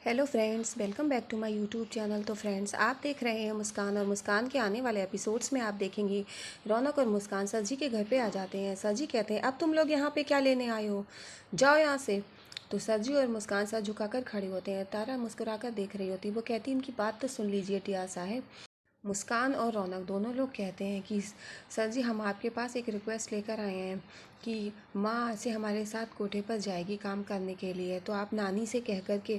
Hello friends, welcome back to my YouTube channel. तो friends, आप देख रहे हैं मुस्कान, और मुस्कान के आने वाले एपिसोड्स में आप देखेंगी रौनक और मुस्कान सर जी के घर पे आ जाते हैं। सर जी कहते हैं, अब तुम लोग यहाँ पे क्या लेने आए हो, जाओ यहाँ से। तो सर जी और मुस्कान सर झुकाकर खड़े होते हैं। तारा मुस्कुराकर देख रही होती है। वो कहती है, इनकी बात तो सुन लीजिए टिया साहब। मुस्कान और रौनक दोनों लोग कहते हैं कि सर जी, हम आपके पास एक रिक्वेस्ट लेकर आए हैं कि माँ से हमारे साथ कोठे पर जाएगी काम करने के लिए, तो आप नानी से कह कर के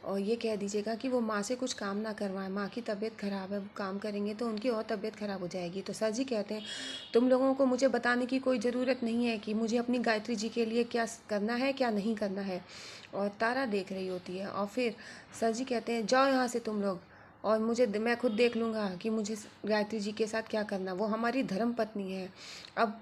और ये कह दीजिएगा कि वो माँ से कुछ काम ना करवाएं। माँ की तबीयत ख़राब है, वो काम करेंगे तो उनकी और तबीयत ख़राब हो जाएगी। तो सर जी कहते हैं, तुम लोगों को मुझे बताने की कोई ज़रूरत नहीं है कि मुझे अपनी गायत्री जी के लिए क्या करना है क्या नहीं करना है। और तारा देख रही होती है। और फिर सर जी कहते हैं, जाओ यहाँ से तुम लोग, और मैं खुद देख लूँगा कि मुझे गायत्री जी के साथ क्या करना, वो हमारी धर्म पत्नी है। अब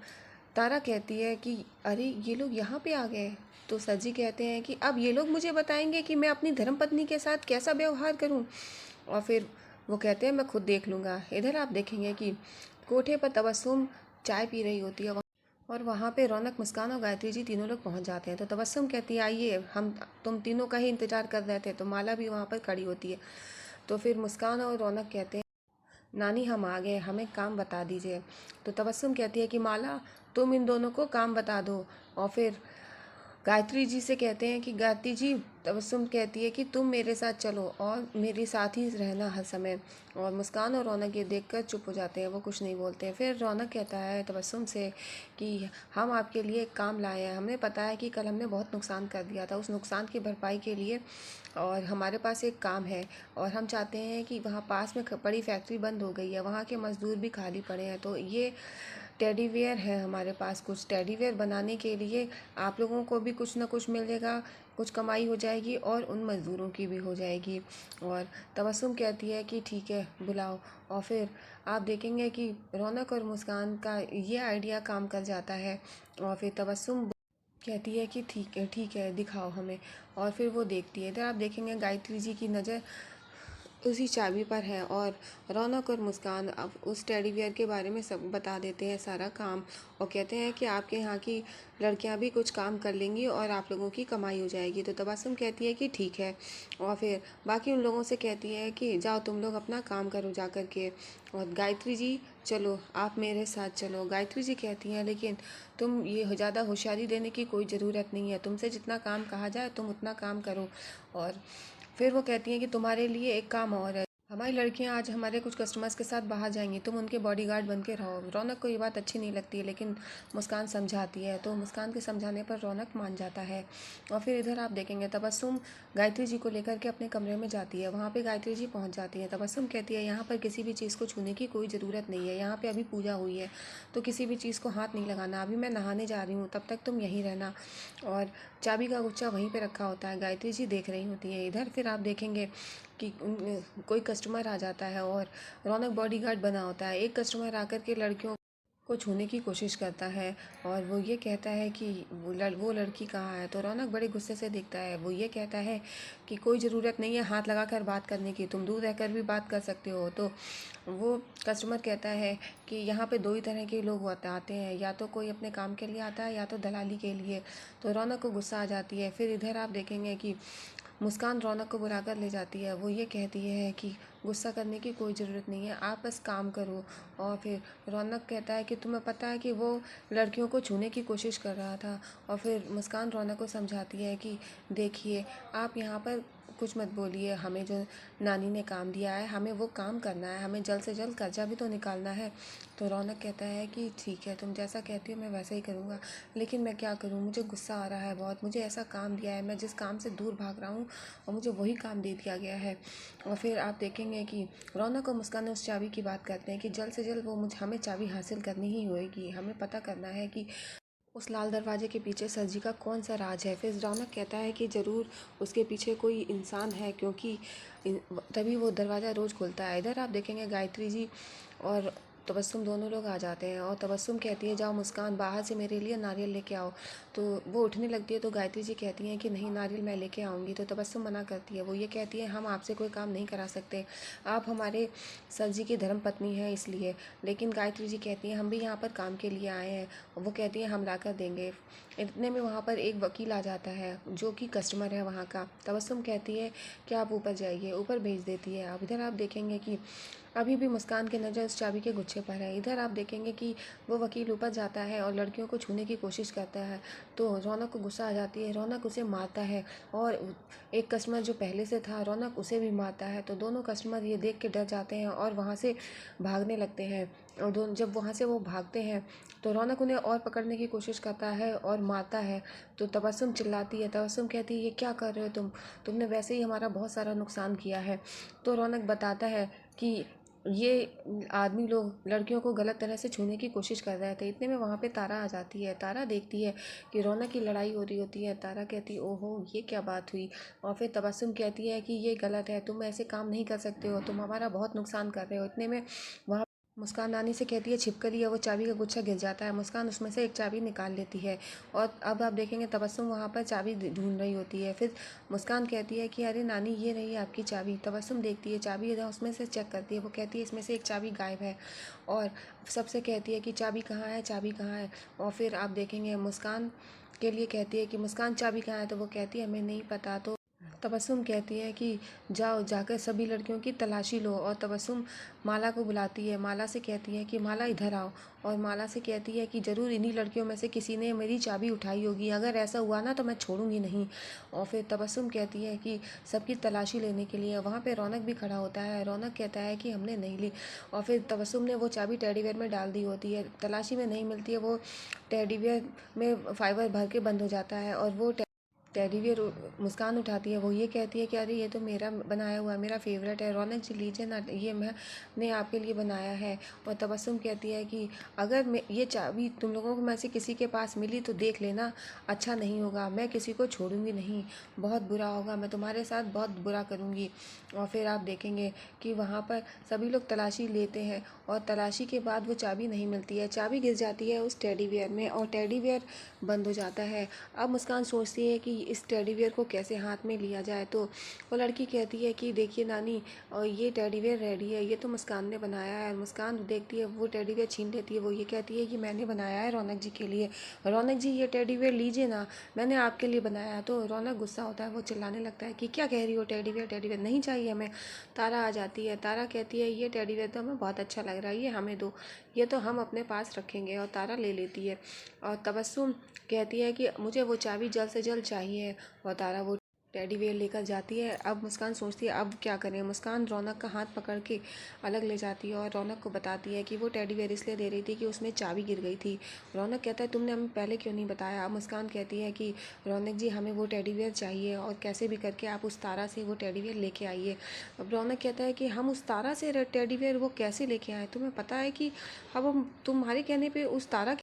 तारा कहती है कि अरे ये लोग यहाँ पे आ गए। तो सर जी कहते हैं कि अब ये लोग मुझे बताएंगे कि मैं अपनी धर्म पत्नी के साथ कैसा व्यवहार करूँ। और फिर वो कहते हैं, मैं खुद देख लूँगा। इधर आप देखेंगे कि कोठे पर तबस्सुम चाय पी रही होती है, और वहाँ पे रौनक, मुस्कान और गायत्री जी तीनों लोग पहुँच जाते हैं। तो तबस्सुम कहती है, आइए, हम तुम तीनों का ही इंतज़ार कर रहे थे। तो माला भी वहाँ पर खड़ी होती है। तो फिर मुस्कान और रौनक कहते हैं, नानी हम आ गए, हमें काम बता दीजिए। तो तबस्सुम कहती है कि माला, तुम इन दोनों को काम बता दो। और फिर गायत्री जी से कहते हैं कि गायत्री जी, तबस्सुम कहती है कि तुम मेरे साथ चलो और मेरे साथ ही रहना हर समय। और मुस्कान और रौनक ये देखकर चुप हो जाते हैं, वो कुछ नहीं बोलते हैं। फिर रौनक कहता है तबस्सुम से कि हम आपके लिए एक काम लाए हैं। हमें पता है कि कल हमने बहुत नुकसान कर दिया था, उस नुकसान की भरपाई के लिए और हमारे पास एक काम है। और हम चाहते हैं कि वहाँ पास में बड़ी फैक्ट्री बंद हो गई है, वहाँ के मज़दूर भी खाली पड़े हैं। तो ये टेडी बियर है हमारे पास, कुछ टेडी बियर बनाने के लिए आप लोगों को भी कुछ ना कुछ मिलेगा, कुछ कमाई हो जाएगी और उन मज़दूरों की भी हो जाएगी। और तबस्सुम कहती है कि ठीक है, बुलाओ। और फिर आप देखेंगे कि रौनक और मुस्कान का ये आइडिया काम कर जाता है। और फिर तबस्सुम कहती है कि ठीक है, दिखाओ हमें। और फिर वो देखती है। इधर आप देखेंगे गायत्री जी की नज़र उसी चाबी पर है, और रौनक और मुस्कान अब उस टेडी बियर के बारे में सब बता देते हैं, सारा काम। और कहते हैं कि आपके यहाँ की लड़कियाँ भी कुछ काम कर लेंगी और आप लोगों की कमाई हो जाएगी। तो तबस्सुम कहती है कि ठीक है। और फिर बाकी उन लोगों से कहती है कि जाओ तुम लोग अपना काम करो जा कर के। और गायत्री जी, चलो आप मेरे साथ चलो। गायत्री जी कहती हैं, लेकिन तुम ये ज़्यादा होशियारी देने की कोई ज़रूरत नहीं है, तुमसे जितना काम कहा जाए तुम उतना काम करो। और फिर वो कहती हैं कि तुम्हारे लिए एक काम और है, हमारी लड़कियां आज हमारे कुछ कस्टमर्स के साथ बाहर जाएंगी, तुम उनके बॉडीगार्ड बन के रहो। रौनक को ये बात अच्छी नहीं लगती है, लेकिन मुस्कान समझाती है। तो मुस्कान के समझाने पर रौनक मान जाता है। और फिर इधर आप देखेंगे तबस्सुम गायत्री जी को लेकर के अपने कमरे में जाती है। वहाँ पे गायत्री जी पहुँच जाती है। तबस्सुम कहती है, यहाँ पर किसी भी चीज़ को छूने की कोई ज़रूरत नहीं है, यहाँ पर अभी पूजा हुई है तो किसी भी चीज़ को हाथ नहीं लगाना। अभी मैं नहाने जा रही हूँ, तब तक तुम यहीं रहना। और चाबी का गुच्छा वहीं पे रखा होता है। गायत्री जी देख रही होती है। इधर फिर आप देखेंगे कि कोई कस्टमर आ जाता है, और रौनक बॉडीगार्ड बना होता है। एक कस्टमर आकर के लड़कियों को छूने की कोशिश करता है, और वो ये कहता है कि वो लड़की कहाँ है। तो रौनक बड़े गुस्से से देखता है। वो ये कहता है कि कोई ज़रूरत नहीं है हाथ लगाकर बात करने की, तुम दूर रहकर भी बात कर सकते हो। तो वो कस्टमर कहता है कि यहाँ पे दो ही तरह के लोग आते हैं, या तो कोई अपने काम के लिए आता है या तो दलाली के लिए। तो रौनक को गुस्सा आ जाती है। फिर इधर आप देखेंगे कि मुस्कान रौनक को बुलाकर ले जाती है। वो ये कहती है कि गुस्सा करने की कोई ज़रूरत नहीं है, आप बस काम करो। और फिर रौनक कहता है कि तुम्हें पता है कि वो लड़कियों को छूने की कोशिश कर रहा था। और फिर मुस्कान रौनक को समझाती है कि देखिए, आप यहाँ पर कुछ मत बोलिए, हमें जो नानी ने काम दिया है हमें वो काम करना है, हमें जल्द से जल्द कर्जा भी तो निकालना है। तो रौनक कहता है कि ठीक है, तुम जैसा कहती हो मैं वैसा ही करूँगा, लेकिन मैं क्या करूँ, मुझे गुस्सा आ रहा है बहुत, मुझे ऐसा काम दिया है, मैं जिस काम से दूर भाग रहा हूँ और मुझे वही काम दे दिया गया है। और फिर आप देखेंगे कि रौनक और मुस्कान उस चाबी की बात करते हैं कि जल्द से जल्द वो हमें चाबी हासिल करनी ही होगी, हमें पता करना है कि उस लाल दरवाजे के पीछे सर जी का कौन सा राज है। फिर रौनक कहता है कि ज़रूर उसके पीछे कोई इंसान है, क्योंकि तभी वो दरवाज़ा रोज़ खुलता है। इधर आप देखेंगे गायत्री जी और तबस्सुम दोनों लोग आ जाते हैं। और तबस्सुम कहती है, जाओ मुस्कान, बाहर से मेरे लिए नारियल लेके आओ। तो वो उठने लगती है तो गायत्री जी कहती हैं कि नहीं नारियल मैं लेके आऊँगी। तो तबस्सुम मना करती है। वो ये कहती है हम आपसे कोई काम नहीं करा सकते, आप हमारे सर जी की धर्म पत्नी हैं इसलिए। लेकिन गायत्री जी कहती हैं हम भी यहाँ पर काम के लिए आए हैं। वो कहती हैं हम ला कर देंगे। इतने में वहाँ पर एक वकील आ जाता है जो कि कस्टमर है वहाँ का। तबस्सुम कहती है कि आप ऊपर जाइए, ऊपर भेज देती है। अब इधर आप देखेंगे कि अभी भी मुस्कान की नज़र उस चाबी के गुच्छे पर है। इधर आप देखेंगे कि वो वकील ऊपर जाता है और लड़कियों को छूने की कोशिश करता है तो रौनक को गुस्सा आ जाती है। रौनक उसे मारता है और एक कस्टमर जो पहले से था रौनक उसे भी मारता है। तो दोनों कस्टमर ये देख के डर जाते हैं और वहाँ से भागने लगते हैं। और दोनों जब वहाँ से वो भागते हैं तो रौनक उन्हें और पकड़ने की कोशिश करता है और मारता है। तो तबस्सुम चिल्लाती है। तबस्सुम कहती है ये क्या कर रहे हो तुमने वैसे ही हमारा बहुत सारा नुकसान किया है। तो रौनक बताता है कि ये आदमी लोग लड़कियों को गलत तरह से छूने की कोशिश कर रहे थे। इतने में वहाँ पे तारा आ जाती है। तारा देखती है कि रौनक की लड़ाई हो रही होती है। तारा कहती है ओहो ये क्या बात हुई। और फिर तबस्सुम कहती है कि ये गलत है, तुम ऐसे काम नहीं कर सकते हो, तुम हमारा बहुत नुकसान कर रहे हो। इतने में वहाँ मुस्कान नानी से कहती है छिपकली है। वो चाबी का गुच्छा गिर जाता है। मुस्कान उसमें से एक चाबी निकाल लेती है और अब आप देखेंगे तबस्सुम वहाँ पर चाबी ढूंढ रही होती है। फिर मुस्कान कहती है कि अरे नानी ये रही आपकी चाबी। तबस्सुम देखती है चाबी है उसमें से चेक करती है। वो कहती है इसमें से एक चाबी गायब है और सबसे कहती है कि चाबी कहाँ है, चाबी कहाँ है। और फिर आप देखेंगे मुस्कान के लिए कहती है कि मुस्कान चाबी कहाँ है। तो वो कहती है हमें नहीं पता। तो तबस्सुम कहती है कि जाओ जाकर सभी लड़कियों की तलाशी लो। और तबस्सुम माला को बुलाती है। माला से कहती है कि माला इधर आओ। और माला से कहती है कि ज़रूर इन्हीं लड़कियों में से किसी ने मेरी चाबी उठाई होगी, अगर ऐसा हुआ ना तो मैं छोड़ूंगी नहीं। और फिर तबस्सुम कहती है कि सबकी तलाशी लेने के लिए। वहाँ पे रौनक भी खड़ा होता है। रौनक कहता है कि हमने नहीं ली। और फिर तबस्सुम ने वो चाबी टेडी बेयर में डाल दी होती है। तलाशी में नहीं मिलती है। वो टेडी बेयर में फाइबर भर के बंद हो जाता है और वो टेडी बियर मुस्कान उठाती है। वो ये कहती है कि अरे ये तो मेरा बनाया हुआ है, मेरा फेवरेट है, रौनक जी लीजिए ना, ये मैंने आपके लिए बनाया है। और तबस्सुम कहती है कि अगर मैं ये चाबी तुम लोगों को में से किसी के पास मिली तो देख लेना, अच्छा नहीं होगा, मैं किसी को छोड़ूंगी नहीं, बहुत बुरा होगा, मैं तुम्हारे साथ बहुत बुरा करूँगी। और फिर आप देखेंगे कि वहाँ पर सभी लोग तलाशी लेते हैं और तलाशी के बाद वो चाबी नहीं मिलती है। चाबी गिर जाती है उस टेडी बियर में और टेडी बियर बंद हो जाता है। अब मुस्कान सोचती है कि इस टेडी बियर को कैसे हाथ में लिया जाए। तो वो लड़की कहती है कि देखिए नानी, और ये टेडी बियर रेडी है, ये तो मुस्कान ने बनाया है। मुस्कान देखती है, वो टेडी बियर छीन लेती है। वो ये कहती है कि मैंने बनाया है रौनक जी के लिए, रौनक जी ये टेडी बियर लीजिए ना, मैंने आपके लिए बनाया है। तो रौनक गुस्सा होता है, वो चिल्लाने लगता है कि क्या कह रही हो, टेडी बियर नहीं चाहिए हमें। तारा आ जाती है। तारा कहती है ये टेडी बियर तो हमें बहुत अच्छा लग रहा है, ये हमें दो, ये तो हम अपने पास रखेंगे। और तारा ले लेती है। और तबस्सुम कहती है कि मुझे वो चाबी जल्द से जल्द चाहिए। और तारा वो टेडी बेयर लेकर जाती है। अब मुस्कान सोचती है अब क्या करें। मुस्कान रौनक का हाथ पकड़ के अलग ले जाती है और रौनक को बताती है कि वो टेडी बेयर इसलिए दे रही थी कि उसमें चाबी गिर गई थी। रौनक कहता है तुमने हमें पहले क्यों नहीं बताया। अब मुस्कान कहती है कि रौनक जी हमें वो टेडी बेयर चाहिए और कैसे भी करके आप उस तारा से वो टेडी बेयर लेके आइए। अब रौनक कहता है कि हम उस तारा से टेडी बेयर वो कैसे लेके आए, तुम्हें पता है कि अब हम तुम्हारे कहने पर उस तारा